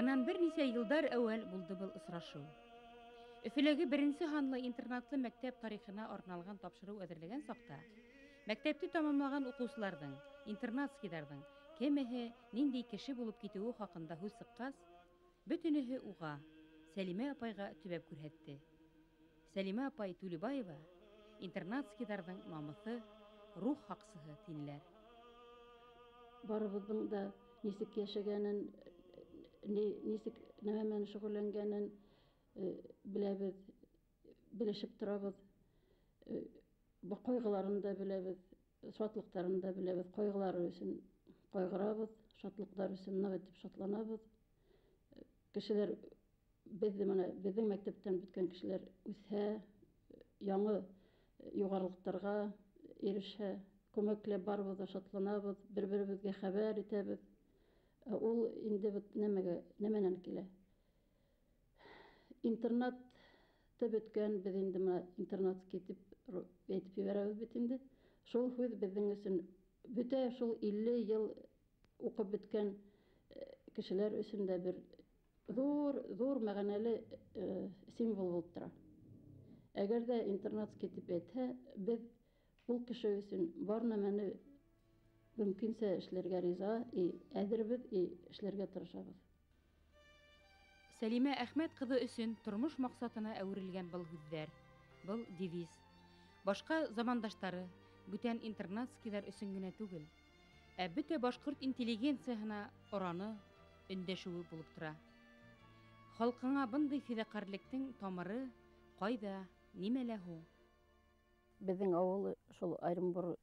Бынан бер нисә йылдар әүвәл булды был осрашыу. Өфөләге беренсе һанлы интернатлы мәктәп тарихына арналган тапшырыу әзерләгән сакта, мәктәпте тамамлаган укучыларның, интернатскийларның кемеһе нинди кеше булып китүе хакында һүз сыккас, бөтенеһе уға, Сәлимә апайга төбәп күрһәтте. Сәлимә апай Тулебаева интернатскийларның намыҫы, рух һаҡсыһы тинеләр. Барыбыҙҙың да нисек йәшәгәнен, нисек нәмә менән шөғөлләнгәнен беләбеҙ, белешеп торабыҙ. Ҡайғыларын да беләбеҙ, шатлыҡтарын да беләбеҙ. Ҡайғылары өсөн ҡайғырабыҙ, шатлыҡтар өсөн ныҡ итеп шатланабыҙ. Кешеләр, беҙҙең мәктәптән бөткән кешеләр үҫһә, яңы юғарылыҡтарға ирешһә, күмәкләп барыбыҙ ҙа шатланабыҙ, бер-беребеҙгә хәбәр итәбеҙ. Ул инде нәмәнән килә. Интернатты бөткән, беҙ инде интернатский тип әйтеп ебәрәбеҙ бит инде. Шул һүҙ беҙҙең өсөн бөтә шул 50 йыл уҡып бөткән кешеләр өсөн дә бер ҙур мәғәнәле символ булып тора. Әгәр ҙә интернатский тип әйтһә, беҙ ул кеше өсөн бар нәмәне мөмкинсә эшләргә риза, әҙербеҙ, эшләргә тырышабыҙ. Сәлимә Әхмәт ҡыҙы өсөн тормош маҡсатына әүерелгән был һүҙҙәр, был девиз. Башҡа замандаштары, бүтән интернатскиҙар өсөн генә түгел, ә бөтә башҡорт интеллигенцияһына ораны, өндәшеүе булып тора. Халҡыңа бындай фиҙаҡәрлектең тамыры ҡайҙа, нимәлә һуң? Беҙҙең ауыл шул Оренбур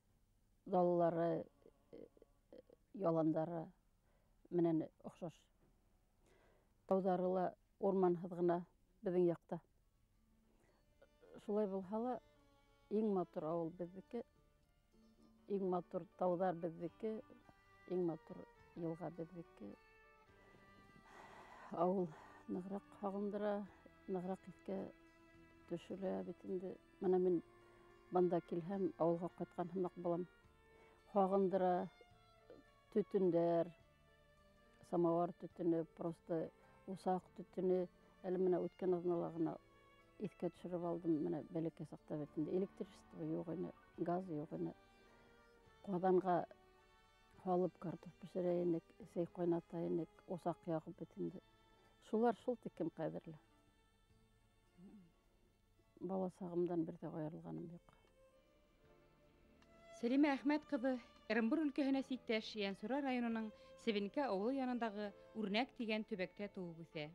далалары, яландары менән оҡшаш. Тауҙары ла урманһыҙ ғына беҙҙең яҡта. Шулай булһа ла, иң матур ауыл беҙҙеке, иң матур тауҙар беҙҙеке, иң матур йылға беҙҙеке. Ауыл нығыраҡ һағындыра, нығыраҡ иҫкә төшөлә бит инде. Мына мин бында килһәм, ауылға ҡайтҡан һымаҡ булам. Һағындыра, төтөндәр, самауыр төтөнө, просто усаҡ төтөнө. Әле менә үткән аҙнала ғына иҫкә төшөрөп алдым. Менә бәләкәй саҡта бит инде электричество юҡ ине, газ юҡ ине. Ҡаҙанға һалып картуф пешерә инек, сәй ҡайната инек, усаҡ яғып бит инде. Шулар шул тиклем ҡәҙерле. Бала сағымдан бер ҙә айырылғаным юҡ. Сәлимә Әхмәт ҡыҙы Ырымбур өлкәһенә сиктәш Йәнсура районының Себенке ауылы янындағы Үрнәк тигән төбәктә тыуып үҫә.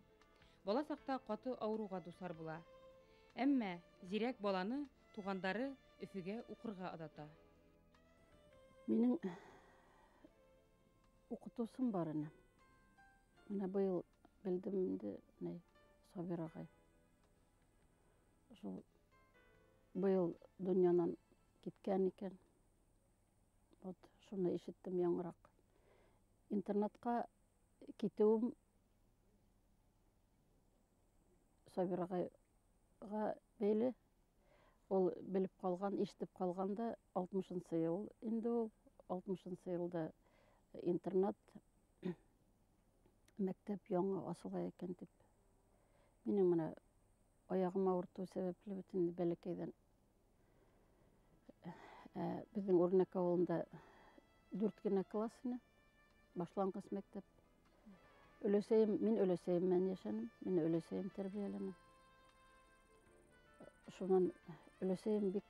Бала саҡта ҡаты ауырыуға дусар була. Әммә зирәк баланы туғандары Өфөгә уҡырға оҙата. Минең уҡытыусым бар ине. Менә быйыл белдем инде, Сабир ағай. Шул быйыл донъянан киткән икән. Вот шуны ишеттем яңыраҡ. Интернатҡа китеүем Сабир ағайға бәйле. Ул белеп ҡалған, ишетеп ҡалғанда 60-нсы йыл инде ул. 60-нсы йылда интернат, мәктәп яңы асыла икән тип. Минең менә аяғым ауыртыу сәбәпле бит инде бәләкәйҙән. Беҙҙең Үрнәк ауылында 4 генә класс ине, башланғыс мәктәп. Мин өләсәйем менән йәшәнем, мине өләсәйем тәрбиәләне. Шунан өләсәйем бик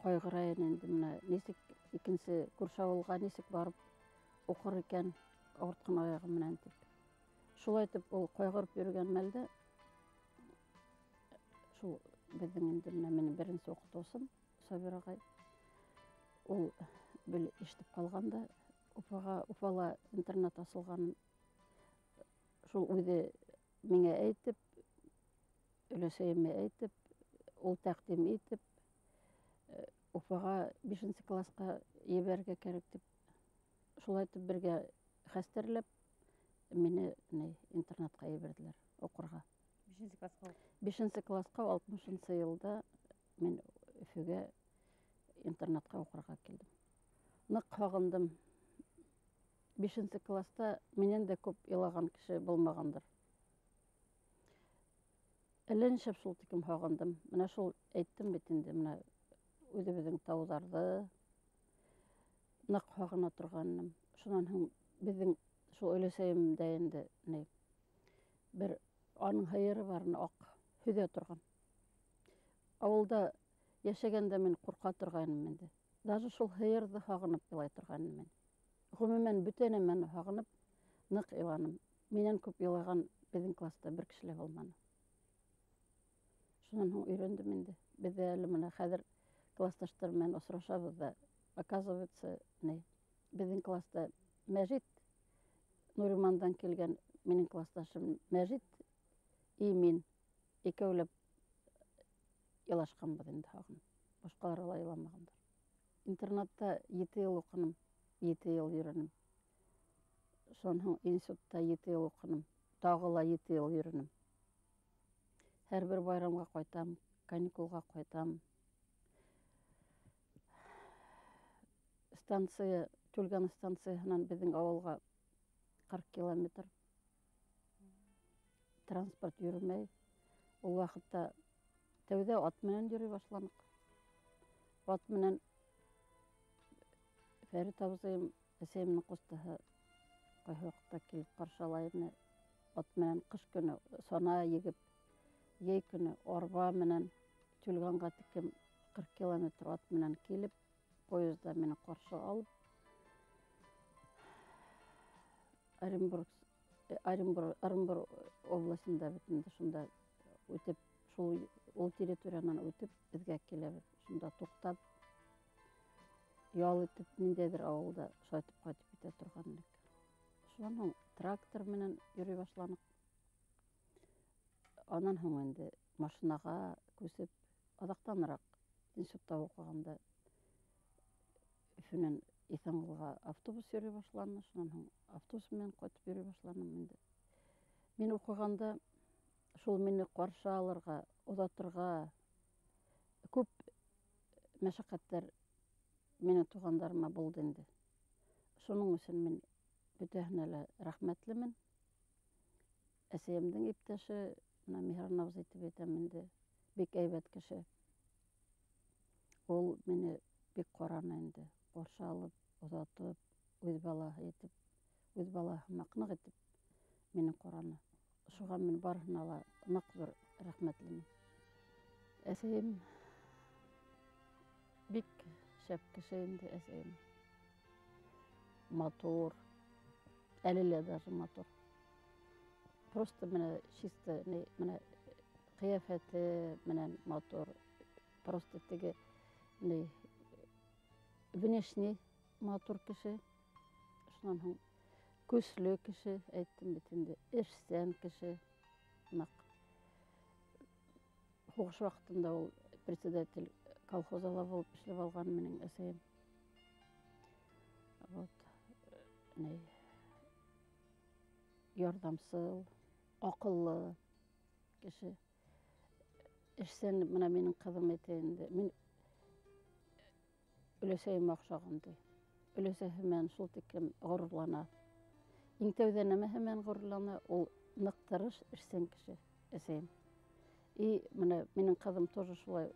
ҡайғыра ине инде, менә нисек икенсе күрше ауылға нисек барып уҡыр икән ауыртҡан аяғы менән тип. Шулай итеп ул ҡайғырып йөрөгән мәлдә, шул беҙҙең инде минең беренсе уҡытыусым Сабир ағай, ул ишетеп ҡалғанда, Уфала интернат асылғанын шул үҙе миңә әйтеп, өләсәйемә әйтеп, ул тәҡдим итеп, Уфаға 5-нче классҡа ебәргә кәрәк тип, шулай итеп бергә хәстәрләп, мине интернатҡа ебәрҙеләр уҡырға. 5-нче классҡа 60-нсы йылда мин Өфөгә интернатҡа уҡырға килдем. Ныҡ һағындым. 5-нче класста менен дә күп илаган кеше булмагандыр. Әллә нишәп шул тиклем һагындым. Менә шул әйттем бит инде, менә үзебезнең тауҙарҙы ныҡ һағына торғанмын. Шунан һуң беҙҙең шул өләсәйем дә инде бер аның һыйыры бар, аҡ һөҙә торған. Ауылда йәшәгәндә мин ҡурҡа торғайным инде. Даже шул һыйырҙы һағынып илай торғайным мин. Ғөмүмән бөтә нәмәне һағынып ныҡ иланым. Минән күп илаған беҙҙең класста бер кеше лә булманы. Шунан һуң өйрәндем инде. Беҙҙә әле менә хәҙер классташтар менән осрашабыҙ ҙа, оказывается, беҙҙең класста Мәжит, Нуримандан килгән минең классташым Мәжит и мин икәүләп илашҡанбыҙ инде һағынып. Башҡалары ла иламағандар. Интернатта 7 йыл уҡыным, 7 йыл йөрөнөм. Шунан һуң институтта 7 йыл уҡыным, тағы ла 7 йыл йөрөнөм. Һәр бер байрамға ҡайтам, каникулға ҡайтам. Станция, Тюльган станцияһынан беҙҙең ауылға 40 километр. Транспорт йөрөмәй. Ул ваҡытта тәүҙә ат менән йөрөй башланыҡ. Ат менән Фәрит абзыйым, әсәйемдең ҡустыһы, ҡайһы ваҡытта килеп ҡаршылай ине. Ат менән ҡыш көнө сана егеп, йәй көнө арба менән Тюльганға тиклем 40 километр ат менән килеп, поезда мине ҡаршы алып, Оренбур областында бөтөндә шунда үтеп, ул территориянан үтеп, беҙгә киләбеҙ. Шунда туҡтап, ял итеп, ниндәйҙер ауылда шайтып ҡайтып итә торған идек. Шунан һуң трактор менән йөрөй башланыҡ. Анан һуң инде машинаға күсеп, аҙаҡтаныраҡ институтта уҡығанда Өфөнән Иҫәнғолға автобус йөрөй башланы. Шунан һуң автобус менән ҡайтып йөрөй башланым инде. Мин уҡығанда шул мине ҡаршы алырға, оҙатырға күп мәшәҡәттәр минең туғандарыма булды инде. Шуның өсөн мин бөтәһенә лә рәхмәтлемен. Әсәйемдең иптәше, Миһран абзый тип әйтәм инде, бик әйбәт кеше. Ул мине бик ҡараны инде. Ҡаршы алып, оҙатып, үҙ балаһы итеп, үҙ балаһы һымаҡ ныҡ итеп мине ҡараны. Шуға мин барыһына ла ныҡ ҙур рәхмәтлемен. Әсәйем бик шәп кеше инде, әсәйем. Матур, әле лә даже матур. Просто менә чисто, менә ҡиәфәте менән матур. Просто теге внешний матур кеше. Шунан һуң көслө кеше, әйттем бит инде, эшсән кеше. Һуғыш ваҡытында ул председатель колхоза булып эшләп алған минең әсәйем. Ярҙамсыл, аҡыллы кеше. Эшсән, менә минең ҡыҙым әйтә инде. Мин өләсәйемә оҡшаған ди. Өләсәһе менән шул тиклем ғорурлана. Иң тәүҙә нәмәһе менән ғорурлана, ул ныҡ тырыш, эшсән кеше, әсәйем. И менә минең ҡыҙым тоже шулай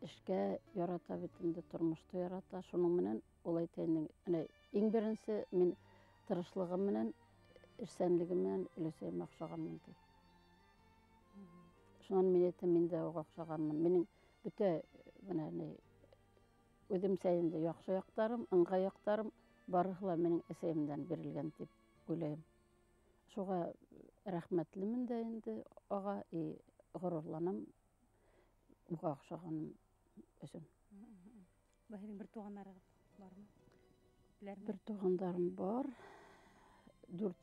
эшкә ярата бит инде, тормошто ярата. Шуның менән ул әйтә инде, иң беренсе мин тырышлығы менән, эшсәнлеге менән өләсәйемә оҡшағанмын ди. Шунан мин әйтәм, мин дә уға оҡшағанмын. Минең бөтә үҙемсә инде яҡшы яҡтарым, ыңғай яҡтарым барыһы ла минең әсәйемдән бирелгән тип уйлайым. Шуға рәхмәтлемен дә инде аға, и ғорурланам уға оҡшағаным өсөн. Һеҙҙең бер туғандарығыҙ бармы? Бер туғандарым бар. 4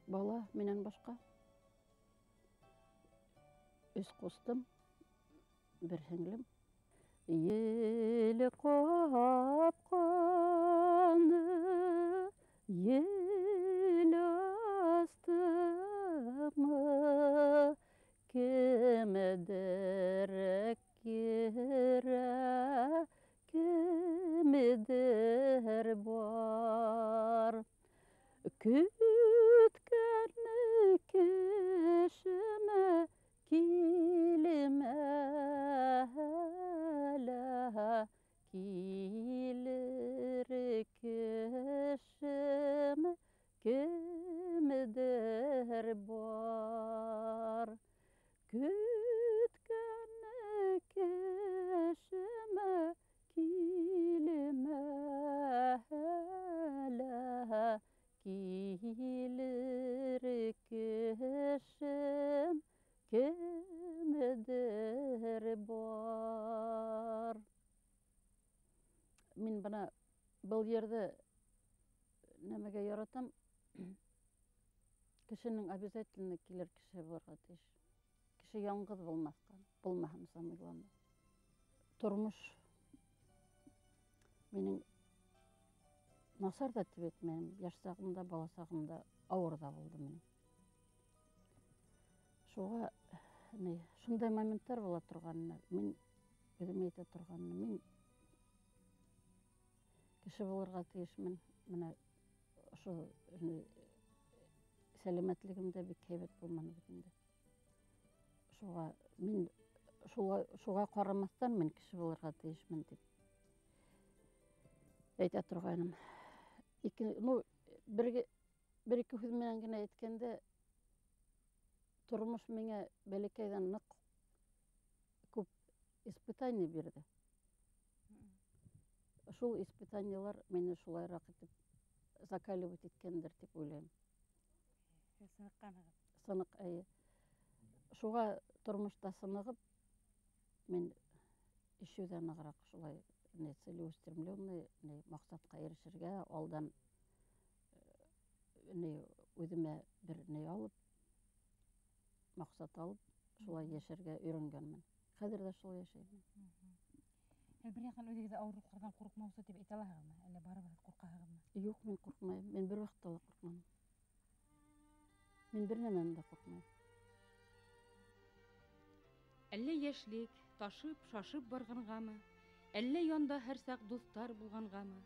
бала минән башҡа. 3 ҡустым, 1 һеңлем. Еле ҡапҡаны, ел астымы, кемедер керә, кемедер бар. Күткәне кешеме килмәһәлә, килер кешем кемедер бар. Мин бына был жерде нәмәгә яратам, кешенең обязательно килер кеше булырга тиеш. Кеше яңғыҙ булмаһын самый главный. Тормош минең насар да тип әйтмәйем, яшь сағымда, бала сағымда ауыр да булды минең. Шуға шундай моменттар була торганны, мин үҙемә әйтә торганны, мин кеше булырга тиешмен. Менә ошо сәләмәтлегемдә бик һәйбәт булманы бит инде. Шуға ҡарамаҫтан мин кеше булырға тейешмен дип әйтә торғайным. Бер-ике һүҙ менән генә әйткәндә, тормош миңә бәләкәйҙән ныҡ күп испытание бирҙе. Шул испытаниелар мине шулайыраҡ итеп закаливать иткәндер дип уйлайым. Сыныҡ, әйе. Шуға тормошта сынығып, мин ишеү ҙә нығыраҡ шулай целеустремленный маҡсатҡа ирешергә, алдан үҙемә бер алып, маҡсат алып, шулай йәшәргә өйрәнгәнмен. Хәҙер ҙә шулай йәшәйем. Бер яҡтан үҙегеҙҙе ауырлыҡтарҙан ҡурҡмаусы тип әйтә алаһығыҙмы? Әллә барыбер ҡурҡаһығыҙмы? Юҡ, мин ҡурҡмайым. Мин бер ваҡытта ла ҡурҡманым. Мин бер нәмәнән дә ҡурҡмайым. Әллә йәшлек ташып, шашып барғанғамы? Әллә янда һәр саҡ дуҫтар булғанғамы?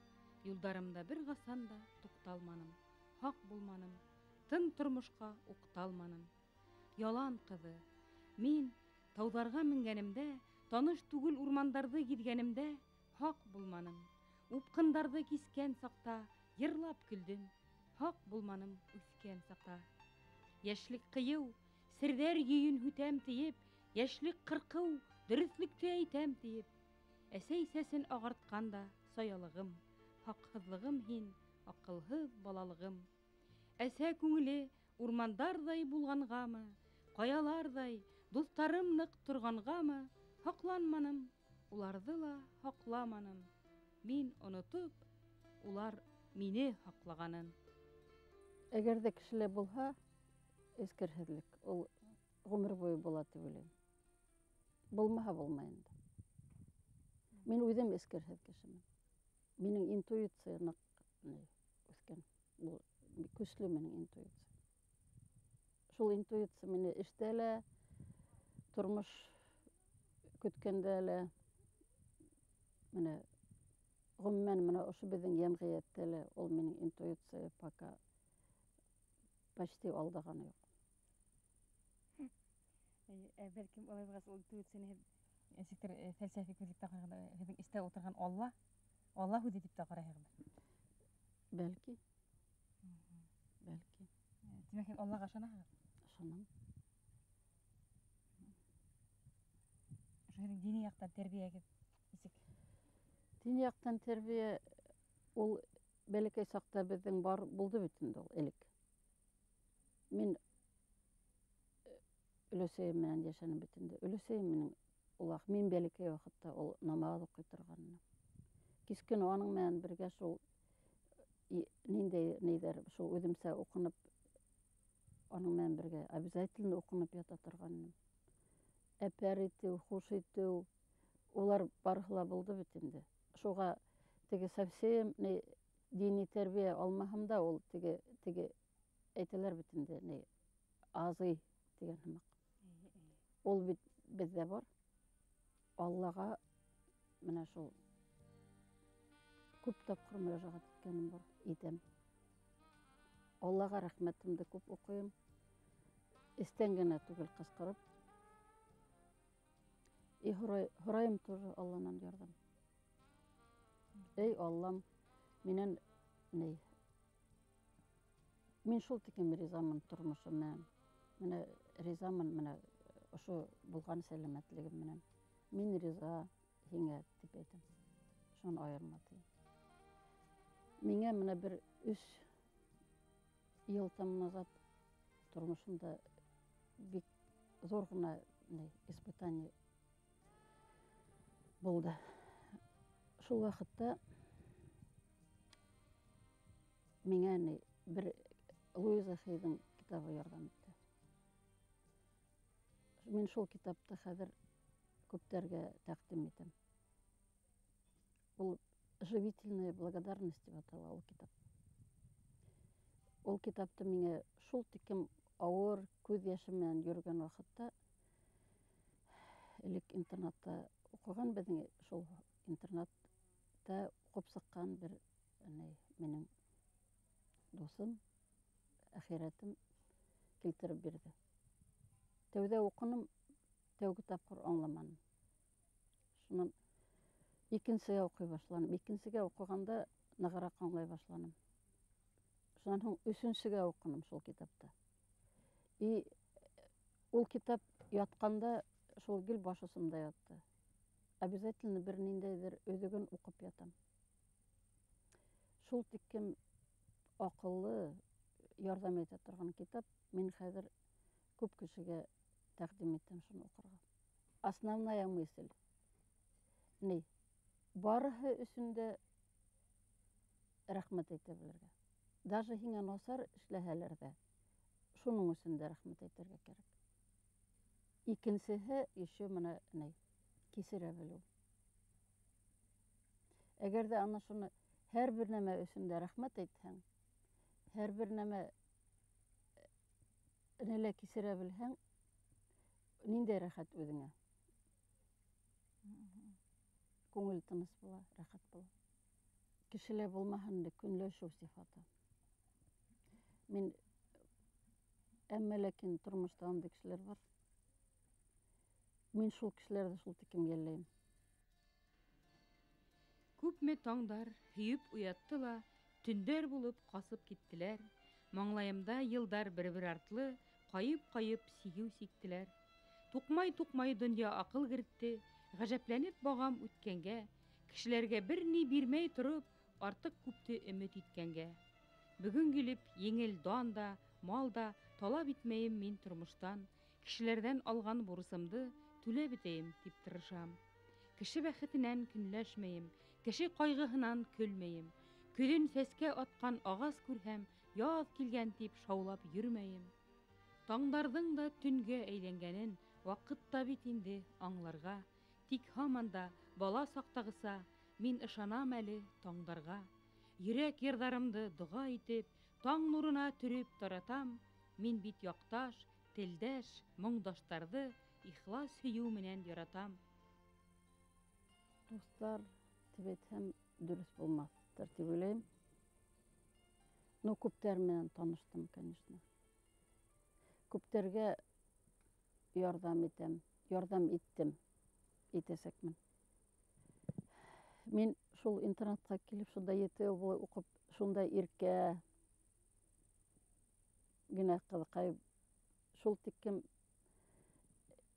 Юлдарымда бер ҡасан да туҡталманым. Һаҡ булманым. Тын тормошҡа уҡталманым. Ялан ҡыҙы. Мин тауҙарға менгәнемдә, таныш түгел урмандарҙы гиҙгәнемдә, һаҡ булманым. Упҡындарҙы кискән саҡта йырлап көлдөм. Һаҡ булманым үҫкән саҡта. Йәшлек ҡыйыу, серҙәр йөйөн һүтәм тиеп, йәшлек ҡырҡыу, дөрөҫлөктө әйтәм тиеп. Әсәй сәсен ағартҡанда саялығым, һаҡһыҙлығым һин, аҡылһыҙ балалығым. Әсә күңеле урмандарҙай булғанғамы, ҡаяларҙай дуҫтарым ныҡ торғанғамы, һаҡланманым, уларҙы ла һаҡламаным. Мин онотоп, улар мине һаҡлағанын. Әгәр ҙә кешелә булһа, эскерһеҙлек, ул ғүмер буйы була тип уйлайым. Булмаһа булмай инде. Мин үҙем эскерһеҙ кешемен. Минең интуиция ныҡ үҫкән. Көслө минең интуиция. Шул интуиция мине эштә лә, тормош көткәндә лә, ғөмүмән ошо беҙҙең йәмғиәттә лә ул минең интуиция пока почти алдағаны юҡ. Бәлкем, улай булғас, ул интуицияны нисектер фәлсәфик үҙлектә ҡарағанда, һеҙҙең эстә ултырған Алла һүҙе тип тә ҡарайһығыҙ. Бәлки. Тимәк, һеҙ Аллаға ышанаһығыҙ? Ышанам. Һеҙҙең дини яҡтан тәрбиәгеҙ нисек? Дини яҡтан тәрбиә ул бәләкәй саҡта беҙҙең булды бит инде ул элек. Мин өләсәйем менән йәшәнем бит инде. Өләсәйем минең мин бәләкәй ваҡытта ул намаҙ уҡый торғанына. Кискен аның менән бергә шул ниндәйҙер шул үҙемсә уҡынып, аның менән бергә обязательно уҡынып ята торғанмын. Әпәр итеү, хуш итеү, улар барыһы ла булды бит инде. Шуға теге совсем дини тәрбиә алмаһам да, ул теге әйтәләр бит инде, азый тигән һымаҡ. Ул бит беҙҙә бар. Аллаға менә шул күп тапҡыр мөрәжәғәт иткәнем бар, итәм. Аллаға рәхмәтемде күп уҡыйым. Эстән генә түгел ҡысҡырып. И һорайым тоже Алланан ярҙам. Эй Аллам, мин шул тиклем ризамын тормошом менән. Менә ризамын менә ошо булган сәламәтлегем менән. Мин риза һиңә дип әйтәм. Шуны аерма тием. Миңә менә бер 3 ел назад тормышымда бик зур гына испытание булды. Шул вакытта миңа бер Луиза Хейдің китабы ярдәм итте. Мин шул китапты хәзер күптәргә тәкъдим итәм. Ул «Живительная благодарность» дип атала ул китап. Ул китапты миңа шул тиклем авыр күз яшы менән йөргән вакытта, элек интернатта укыган, безнең шул интернатта укып сыккан бер минең дусым, әхирәтем килтереп бирде. Тәүдә укыным, тәүге тапкыр аңламадым. Шуннан икенчегә укый башланым. Икенчегә укыганда ныграк аңлай башланым. Шуннан соң өченчегә укыным шул китапты. И ул китап ятканда шул гел баш осымда ятты. Обязательно бер ниндәйдер өҙөгөн укып ятам. Шул тиклем акыллы, ярдәм итә торган китап. Мин хәзер күп кешегә тәкъдим итәм шуны укырга. Основная мысль. Барыһы өсөн дә рәхмәт әйтә белергә. Даже һиңә насар эшләһәләр дә, шуның өсөн дә рәхмәт әйтергә кирәк. Икенчеһе еще менә кисерә белү. Әгәр дә ана шуны һәр бер нәмә өсөн дә рәхмәт әйтһәң, һәр бер нәмә лә кисерә белһәң, ниндәй рәхәт үҙеңә? Күңел тыныс була, рәхәт була. Кешелә булмаһын инде көнләшеү сифаты. Мин әммә ләкин тормышта андый кешеләр бар. Мин шул кешеләрҙе шул тиклем йәлләйем. Күпме таңдар һөйөп уятты ла, төндәр булып ҡасып киттеләр. Маңлайымда йылдар бер-бер артлы, ҡайып-ҡайып сигеү сиктеләр. Туҡмай-туҡмай донъя аҡыл кертте, ғәжәпләнеп бағам үткәнгә, кешеләргә бер ни бирмәй тороп, артыҡ күпте өмөт иткәнгә. Бөгөн килеп, еңел дан да, мал да талап итмәйем мин тормоштан, кешеләрҙән алған бурысымды түләп итәйем тип тырышам. Кеше бәхетенән көнләшмәйем, кеше ҡайғыһынан көлмәйем. Көҙөн сәскә атҡан ағас күрһәм, яҙ килгән тип шаулап йөрмәйем. Таңдарҙың да төнгә әйләнгәнен ваҡытта бит инде аңларға. Тик һаман да бала саҡтағыса мин ышанам әле таңдарға. Йөрәк йырҙарымды доға итеп, таң нурына төрөп таратам. Мин бит яҡташ, телдәш, моңдаштарҙы ихлас һөйөү менән яратам. Достар, тип әйтһәм, дөрөҫ булмаҫтыр тип уйлайым. Күптәр менән таныштым, конечно. Күптәргә ярдәм итәм, ярдәм иттем, итәсәкмен. Мин шул интернатҡа килеп, шунда 7 йыл булып уҡып, шунда иркә генә ҡыҙыҡайып, шул тиклем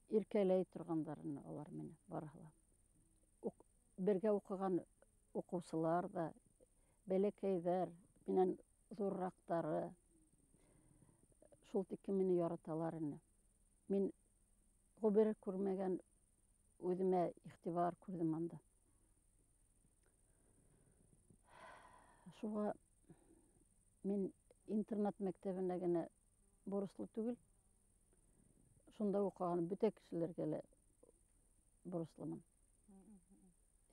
иркәләй торғандар алар мине, барыһы ла. Бергә уҡыған уҡыусылар да, бәләкәйҙәр, минән ҙурыраҡтары, шул тиклем мине яраталар ине. Мин ғүмере күрмәгән үҙемә иғтибар күрҙем анда. Шуға мин интернат мәктәбенә генә бурыслы түгел, шунда уҡыған бөтә кешеләргә лә бурыслымын.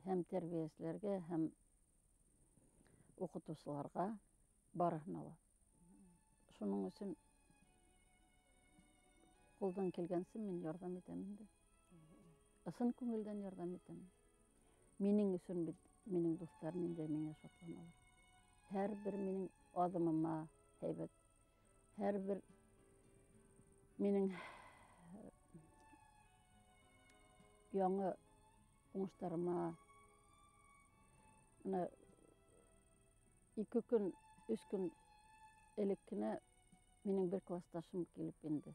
Һәм тәрбиәселәргә, һәм уҡытыусыларға, барыһына ла. Шуның өсөн ҡулдан килгәнсе мин ярдәм итәм инде. Ысын күңелдән ярдәм итәм. Минең өсөн бит минең дуҫтар ниндәй миңә шатланалар. Һәр бер минең аҙымыма һәйбәт, һәр бер минең яңы уңыштарыма, 2 көн, 3 көн элек кенә минең бер классташым килеп инде.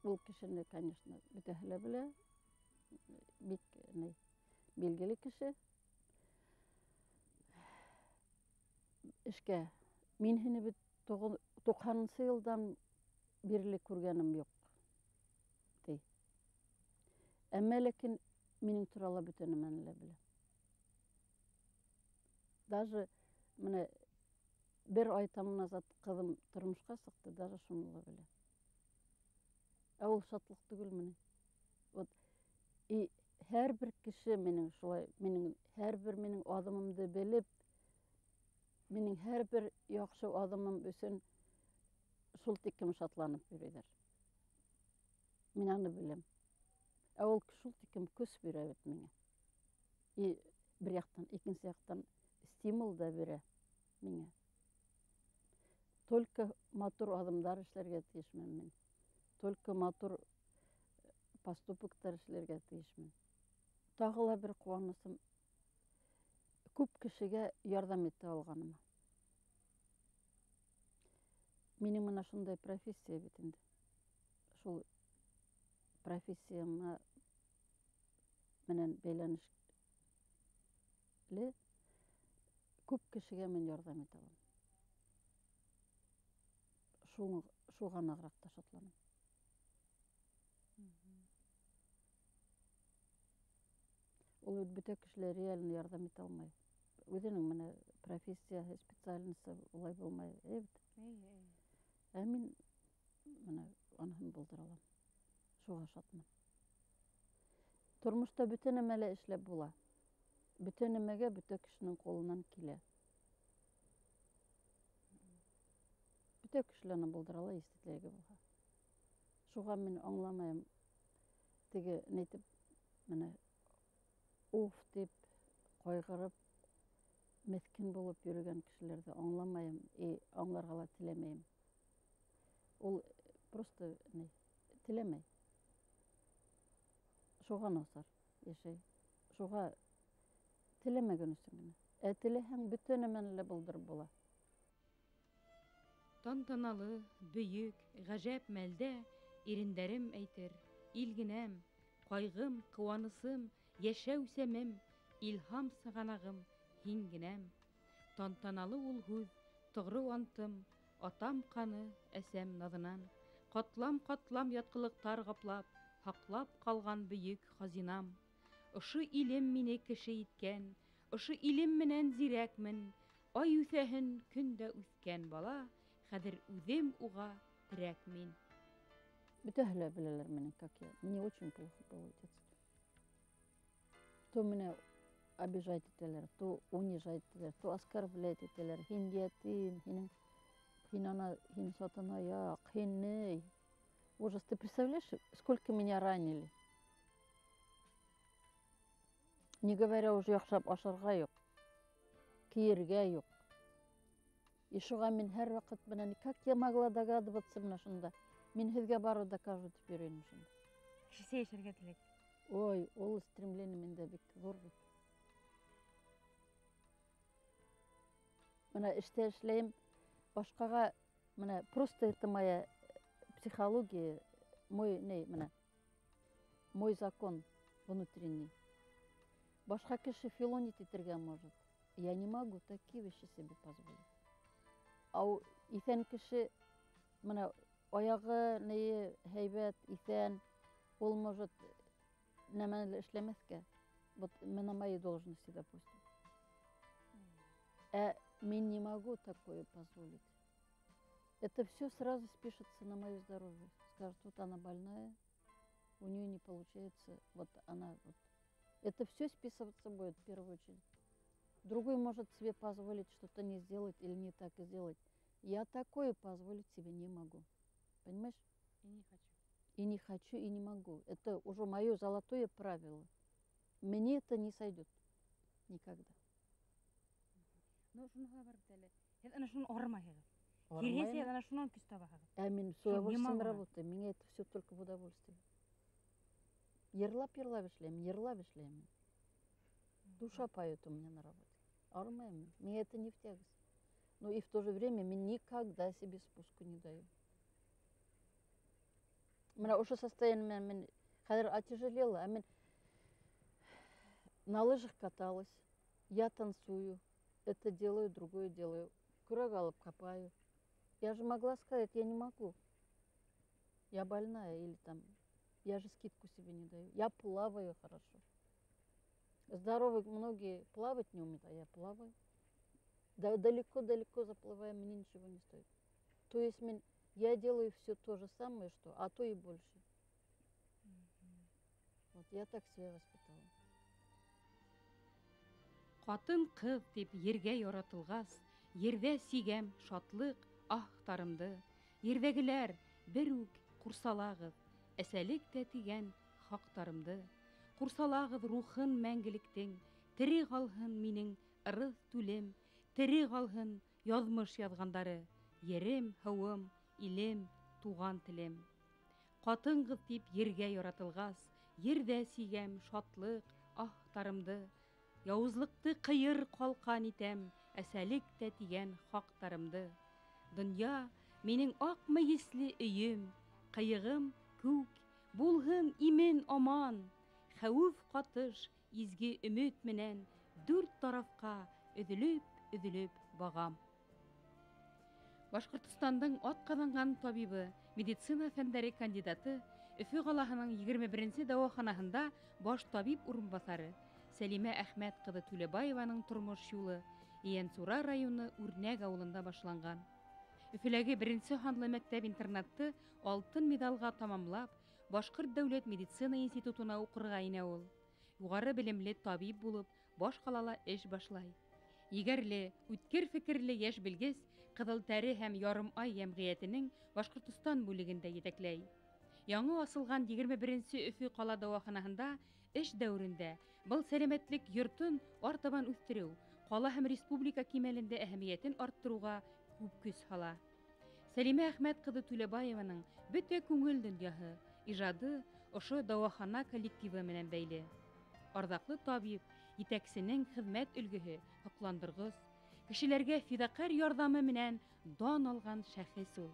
Ул кешене, конечно, бөтәһе лә белә. Бик билгеле кеше. Эшкә мин һине бит 90-нчы елдан бирле күргәнем юк, ди. Әмма ләкин минең турала бөтә нәмәне лә белә. Даже менә бер ай таман назад кызым тормышка сыкты, даже шуны ла белә. Ә ул шатлык түгелмени? Вот и һәрбер кеше минең шулай, һәрбер минең адымымды белеп, минең һәрбер яхшы адымым өсөн шул тиклем шатланып йөриләр. Мин аны беләм. Ә ул шул тиклем көс бирә бит миңа. И бер яктан, икенче яктан стимул да бирә миңа. Только матур адымдар эшләргә тиешмен мин. Только матур поступоктар эшләргә тиешмен. Тагы ла бер куанычым, күп кешегә ярдәм итә алганыма. Минең менә шундай профессия бит инде. Шул профессияма менән бәйләнешле күп кешегә мин ярдәм итә алам. Шуға награк та шатланам. Ул бөтә кешеләр реально ярдәм итә алмай. Үзенең менә профессияһы, специальностьы улай булмай. Ә мин менә аныһын булдыра алам. Шуға шатмын. Тормышта бөтә нәмә лә эшләп була. Бөтә нәмәгә бөтә кешенең кулынан килә. Бөтә кешеләрне булдыра ала, истәлеге булһа. Шуға мин аңламайым. Теге нәйтеп, менә уф дип, кайгырып, мескен булып йөргән кешеләрне аңламайым и аңларга ла теләмәйем. Ул просто теләмәй. Шуға насар яшәй. Шуға теләмәгән өсөн генә. Ә теләһәң бөтә нәмәне лә булдырып була. Тантаналы, бөйөк, гаҗәп мәлдә ирендәрем әйтер, илгенәм, кайгым, куанысым, яшәү сәмем, илһам сыганагым, һин генәм. Тантаналы ул һүҙ, тоғры антым, атам ҡаны, әсәм наҙынан. Ҡатлам-ҡатлам ятҡылыҡтар ҡаплап, һаҡлап ҡалған бөйөк хазинам. Ошо илем мине кеше иткән, ошо илем менән зирәкмен. Ай үҫәһен көндә үҫкән бала, хәҙер үҙем уға терәк мин. Бөтәһе лә беләләр минең, как я. Мне очень плохо было в детстве. То меня обижать итәләр, то унижать итәләр, то оскорблять итәләр. Һин ятим, һин сатан аяҡ, һин ней. Ужас, ты представляешь, сколько меня ранили? Не говоря уже яҡшап ашарға юҡ, кейергә юҡ. И шуға мин һәр ваҡыт менән, как я могла догадываться менә шунда. Мин һеҙгә бару докажу тип йөрөйөм шунда. Кешесә йәшәргә теләк. Ой, ул стремление миндә бик ҙур бит. Менә эштә эшләйем, башҡаға, менә просто это моя психология, мой закон внутренний. Башҡа кеше филонить итергә может. Я не могу такие вещи себе позволить. Ау иҫән кеше, менә аяғы һәйбәт, иҫән, ул может нәмәне эшләмәҫкә. Вот мы на моей должности, допустим. А мин не могу такое позволить. Это все сразу спишется на мое здоровье. Скажут, вот она больная, у нее не получается, вот она вот. Это все списываться будет в первую очередь. Другой может себе позволить что-то не сделать или не так сделать. Я такое позволить себе не могу. Понимаешь? И не хочу. И не хочу, и не могу. Это уже мое золотое правило. Мне это не сойдет. Никогда. Ну, шуныға барып әле. Һеҙ ана шуны арымайһығыҙ. Кирһенсә, ана шунан көс табаһығыҙ. А мин с удовольствием работаю. Меня это все только в удовольствие. Йырлап эшләйем. Душа поет у меня на работе. Армаем. Мне это не в тягость. Но и в то же время мне никогда себе спуску не даю. Менә ошо состояние мен хәзер отяжелела, мен на лыжах каталась, я танцую, это делаю, другое делаю, курок алып копаю. Я же могла сказать, я не могу, я больная или там, я же скидку себе не даю, я плаваю хорошо. Здоровые многие плавать не умеют, а я плаваю. Да, далеко-далеко заплывая, мне ничего не стоит. То есть я делаю все то же самое, что, а то и больше. Вот я так себя воспитала. Қатын қыз деп ергә яратылғас, ердә сигәм шатлык, ахтарымды. Ердәгеләр бер үк курсалагыз, әсәлек тә тигән хактарымды. Курсалагыз рухын мәңгелектең, тере калһын минең ырыс түлем, тере калһын язмыш язгандары, ерем, һавым, илем, туган телем. Катыңгыз дип ергә яратылгас, ердә сигәм шатлык, ахтарымды. Яузлыкты кыйыр калкан итәм, әсәлек тә тигән хактарымды. Дөнья минең ак мәесле өем, кыйыгым күк, булһын имен аман. Хәвеф катыш, изге өмет менән, дүрт тарафка өҙөлөп багам. Башкортостандың атказанган табибы, медицина фәннәре кандидаты, Өфө калаһының 21-нче дәваханасында баш табиб урынбасары Сәлимә Әхмәт кызы Түләбаеваның тормыш юлы Иәнсура районы Үрнәк авылында башланган. Өфөләге 1-нче ханлы мәктәп-интернатты алтын медалга тамамлап, Башкорт дәүләт медицина институтына укырга инә ул. Югары белемле табиб булып, баш калала эш башлай. Егәрле, үткер фикерле яшь белгес Кызыл тәре һәм ярым ай җәмгыятенең Башкортстан бүлегендә җитәкләй. Яңа асылган 21-нче Өфө кала дәваханасында эш дәүрендә был сәламәтлек йортын артабан үстерү, кала һәм республика кимәлендә әһәмиятен арттыруга күп көч һала. Сәлимә Әхмәт кызы Түләбаеваның бөтә күңел дөньяһы, иҗады ошо дәвахана коллективы менән бәйле. Ардаклы табиб, итәксенең хезмәт өлгеһе, хакландыргыс, кешеләргә фидакар ярдәме менән дан алган шәхес ул.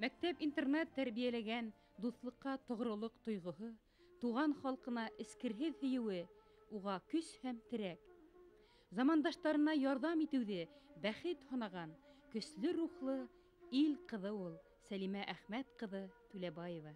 Мәктәп-интернат тәрбияләгән, дуслыкка тогрылык тойгыһы, туган халкына эскерһез һөюе уга көч һәм терәк. Замандаштарына ярдәм итүдә бәхет һанаган, көчле рухлы ил кызы ул Сәлимә Әхмәт кызы Түләбаева.